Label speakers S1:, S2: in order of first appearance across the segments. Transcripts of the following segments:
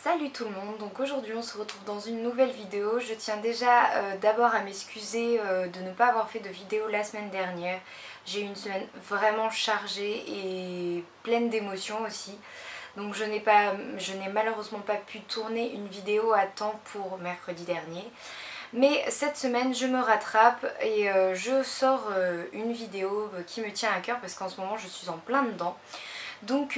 S1: Salut tout le monde, donc aujourd'hui on se retrouve dans une nouvelle vidéo. Je tiens déjà d'abord à m'excuser de ne pas avoir fait de vidéo la semaine dernière. J'ai eu une semaine vraiment chargée et pleine d'émotions aussi. Donc je n'ai malheureusement pas pu tourner une vidéo à temps pour mercredi dernier. Mais cette semaine je me rattrape et je sors une vidéo qui me tient à cœur parce qu'en ce moment je suis en plein dedans. Donc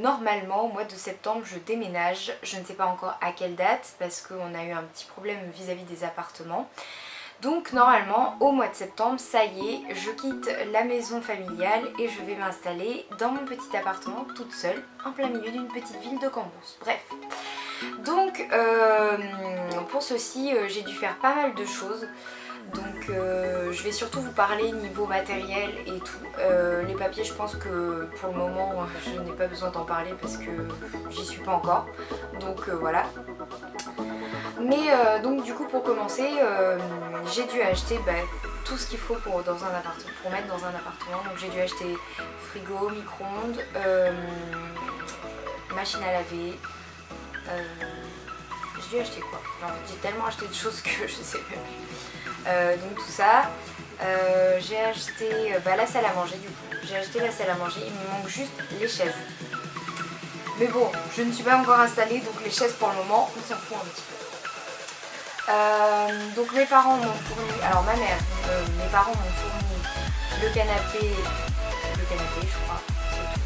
S1: normalement au mois de septembre je déménage, je ne sais pas encore à quelle date parce qu'on a eu un petit problème vis-à-vis des appartements. Donc normalement au mois de septembre, ça y est, je quitte la maison familiale et je vais m'installer dans mon petit appartement toute seule en plein milieu d'une petite ville de Cambrousse. Bref. Donc pour ceci j'ai dû faire pas mal de choses. Donc je vais surtout vous parler niveau matériel et tout. Les papiers, je pense que pour le moment je n'ai pas besoin d'en parler parce que j'y suis pas encore. Donc voilà. Mais donc du coup pour commencer j'ai dû acheter tout ce qu'il faut pour mettre dans un appartement. Donc j'ai dû acheter frigo, micro-ondes, machine à laver. J'ai dû acheter quoi? J'ai tellement acheté de choses que je sais même plus. Donc tout ça. J'ai acheté la salle à manger du coup. J'ai acheté la salle à manger, il me manque juste les chaises. Mais bon, je ne suis pas encore installée, donc les chaises pour le moment, on s'en fout un petit peu. Donc mes parents m'ont fourni, alors ma mère, mes parents m'ont fourni le canapé, je crois, c'est tout.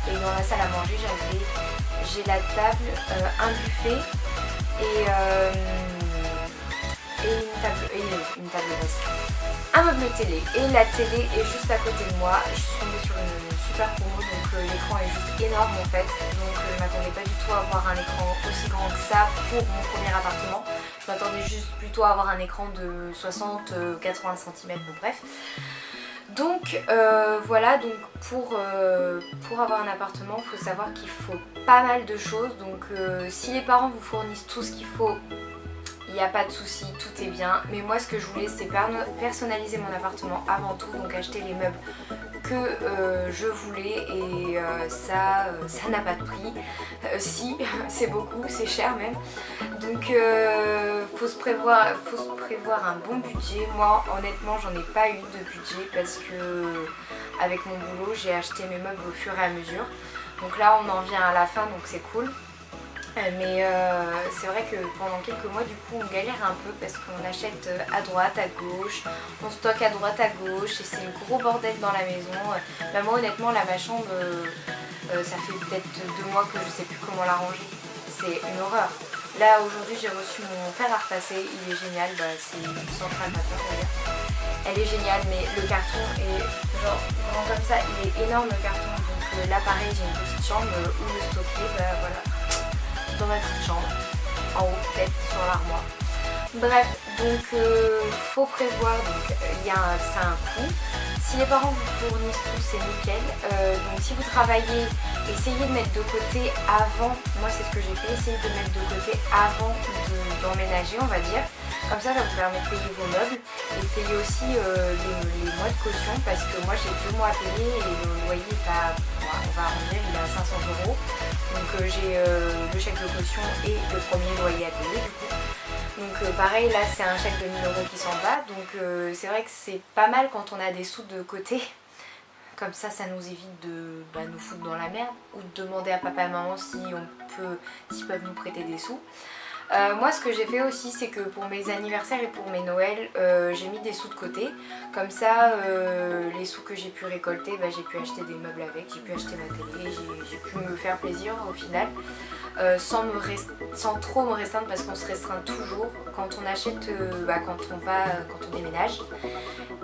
S1: Et dans la salle à manger, j'ai la table, un buffet et une table basse, un meuble télé, et la télé est juste à côté de moi. Je suis tombée sur une super promo, donc l'écran est juste énorme en fait, donc je m'attendais pas du tout à avoir un écran aussi grand que ça pour mon premier appartement. Je m'attendais juste plutôt à avoir un écran de 60-80 cm, bon bref. Donc voilà, donc pour avoir un appartement, il faut savoir qu'il faut pas mal de choses. Donc si les parents vous fournissent tout ce qu'il faut, il n'y a pas de souci, tout est bien. Mais moi ce que je voulais c'est personnaliser mon appartement avant tout, donc acheter les meubles que je voulais et ça n'a pas de prix. Si, c'est beaucoup, c'est cher même. Donc faut se prévoir un bon budget. Moi honnêtement j'en ai pas eu de budget parce que avec mon boulot j'ai acheté mes meubles au fur et à mesure. Donc là on en vient à la fin, donc c'est cool. Mais c'est vrai que pendant quelques mois du coup on galère un peu parce qu'on achète à droite, à gauche, on stocke à droite, à gauche et c'est un gros bordel dans la maison. Moi honnêtement ma chambre ça fait peut-être 2 mois que je sais plus comment la ranger, c'est une horreur. Là aujourd'hui j'ai reçu mon fer à repasser, il est génial, c'est une centrale vapeur d'ailleurs. Elle est géniale mais le carton est genre vraiment comme ça, il est énorme le carton. Donc là pareil j'ai une petite chambre où le stocker, voilà. Dans ma petite chambre, en haut peut-être sur l'armoire. Bref, donc faut prévoir, donc ça a un coût. Si les parents vous fournissent tout, c'est nickel. Donc si vous travaillez, essayez de mettre de côté avant, moi c'est ce que j'ai fait, essayez de mettre de côté avant d'emménager on va dire. Comme ça vous permet de payer vos meubles et de payer aussi les mois de caution parce que moi j'ai 2 mois à payer et le loyer est à, on va arrondir, il est à 500 €. Donc j'ai le chèque de caution et le premier loyer à payer du coup. Donc pareil là c'est un chèque de 1 000 € qui s'en va. Donc c'est vrai que c'est pas mal quand on a des sous de côté. Comme ça nous évite de nous foutre dans la merde ou de demander à papa et maman s'ils peuvent nous prêter des sous. Moi ce que j'ai fait aussi c'est que pour mes anniversaires et pour mes Noëls j'ai mis des sous de côté. Comme ça les sous que j'ai pu récolter j'ai pu acheter des meubles avec, j'ai pu acheter ma télé, j'ai pu me faire plaisir au final sans trop me restreindre parce qu'on se restreint toujours quand on achète, quand on déménage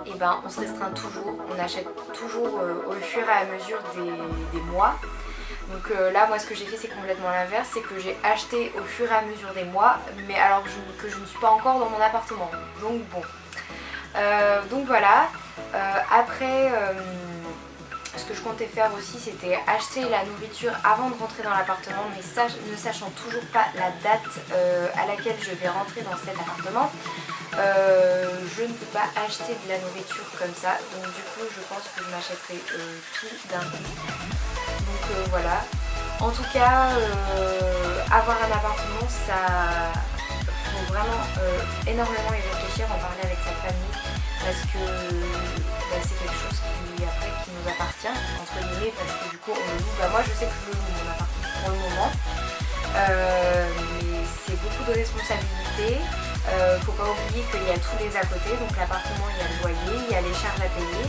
S1: et on se restreint toujours, on achète toujours au fur et à mesure des mois. Donc là moi ce que j'ai fait c'est complètement l'inverse, c'est que j'ai acheté au fur et à mesure des mois mais alors que je ne suis pas encore dans mon appartement. Donc bon. Donc voilà. Après ce que je comptais faire aussi c'était acheter la nourriture avant de rentrer dans l'appartement, mais ça ne sachant toujours pas la date à laquelle je vais rentrer dans cet appartement. Je ne peux pas acheter de la nourriture comme ça, donc du coup je pense que je m'achèterai tout d'un coup. Donc voilà, En tout cas, avoir un appartement, ça faut vraiment énormément y réfléchir, en parler avec sa famille, parce que c'est quelque chose qui nous appartient, entre guillemets, parce que du coup on le loue. Moi je sais que je le loue mon appartement pour le moment, mais c'est beaucoup de responsabilités. Faut pas oublier qu'il y a tous les à côté, donc l'appartement, il y a le loyer, il y a les charges à payer,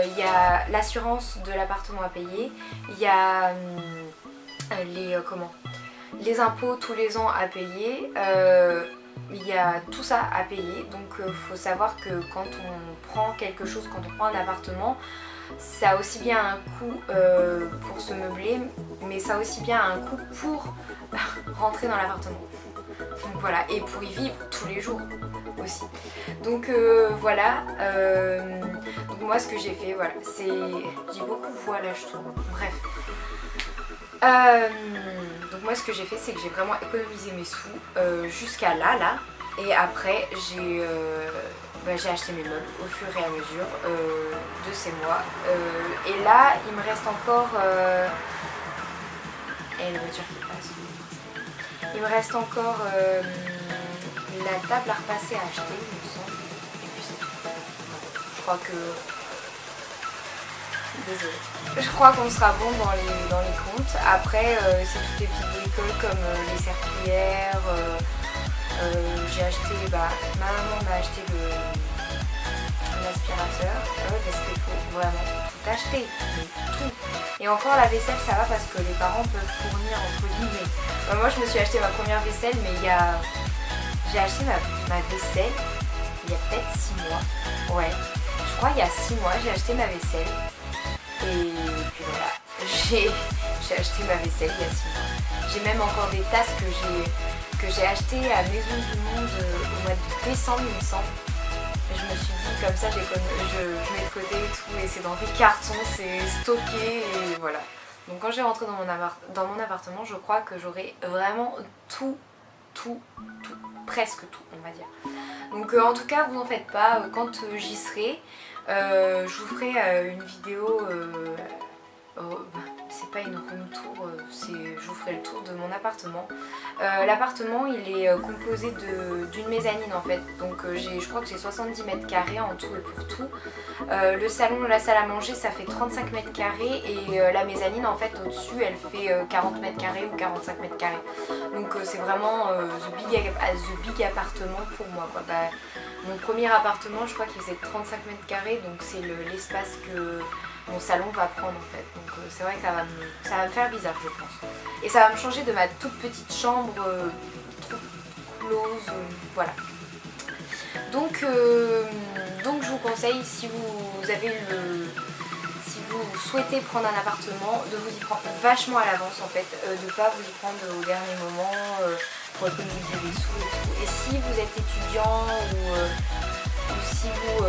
S1: il y a l'assurance de l'appartement à payer, il y a les impôts tous les ans à payer, il y a tout ça à payer. Donc faut savoir que quand on prend quelque chose, quand on prend un appartement, ça a aussi bien un coût pour se meubler, mais ça a aussi bien un coût pour rentrer dans l'appartement. Donc voilà, et pour y vivre tous les jours aussi. Donc voilà, donc moi ce que j'ai fait, voilà, c'est... J'ai beaucoup voilà, je trouve, bref. Donc moi ce que j'ai fait, c'est que j'ai vraiment économisé mes sous jusqu'à là, et après j'ai acheté mes meubles au fur et à mesure de ces mois. Et là, il me reste encore... et la voiture qui passe. Il me reste encore la table à repasser à acheter, il me semble. Et puis c'est tout. Je crois que... Désolée. Je crois qu'on sera bon dans les comptes. Après, c'est toutes les petites bricoles comme les serpillères. J'ai acheté... ma maman m'a acheté l'aspirateur. Parce qu'il faut vraiment tout acheter. Mais tout. Et encore la vaisselle, ça va parce que les parents peuvent fournir entre guillemets. Moi je me suis acheté ma première vaisselle, mais j'ai acheté ma vaisselle il y a peut-être 6 mois. Ouais, je crois il y a 6 mois j'ai acheté ma vaisselle. Et puis voilà, j'ai acheté ma vaisselle il y a 6 mois. J'ai même encore des tasses que j'ai achetées à Maison du Monde au mois de décembre il me semble. Et je me suis dit comme ça je mets de côté et tout, et c'est dans des cartons, c'est stocké et voilà. Donc quand j'ai rentré dans mon appartement, je crois que j'aurai vraiment tout, presque tout on va dire. Donc en tout cas vous en faites pas, quand j'y serai, je vous ferai une vidéo, c'est pas une room tour, je vous ferai le tour de mon appartement. L'appartement il est composé d'une mezzanine en fait, donc je crois que j'ai 70 mètres carrés en tout et pour tout. Le salon, la salle à manger ça fait 35 mètres carrés, et la mezzanine en fait au-dessus elle fait 40 mètres carrés ou 45 mètres carrés. Donc c'est vraiment the big appartement pour moi quoi. Mon premier appartement je crois qu'il faisait 35 mètres carrés, donc c'est l'espace que mon salon va prendre en fait. Donc c'est vrai que ça va me faire bizarre je pense. Et ça va me changer de ma toute petite chambre trop close, voilà. Donc je vous conseille, si vous souhaitez prendre un appartement, de vous y prendre vachement à l'avance en fait, de ne pas vous y prendre au dernier moment pour économiser des sous et tout. Et si vous êtes étudiant ou si vous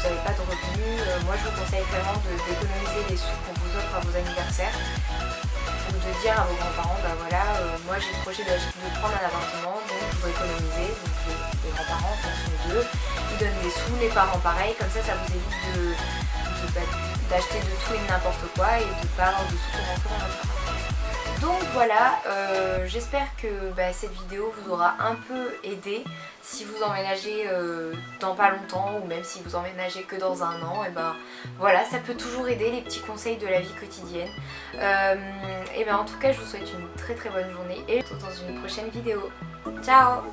S1: n'avez pas de revenus, moi je vous conseille vraiment d'économiser les sous qu'on vous offre à vos anniversaires, ou de dire à vos grands-parents, voilà, moi j'ai le projet de prendre un appartement, donc je dois économiser. Donc les grands-parents en fonction d'eux, ils donnent des sous, les parents pareil, comme ça vous évite d'acheter de tout et de n'importe quoi et de ne pas avoir de sous pour rentrer dans votre appartement. Donc voilà, j'espère que cette vidéo vous aura un peu aidé. Si vous emménagez dans pas longtemps, ou même si vous emménagez que dans un an, et voilà, ça peut toujours aider, les petits conseils de la vie quotidienne. En tout cas je vous souhaite une très bonne journée et je vous retrouve dans une prochaine vidéo. Ciao!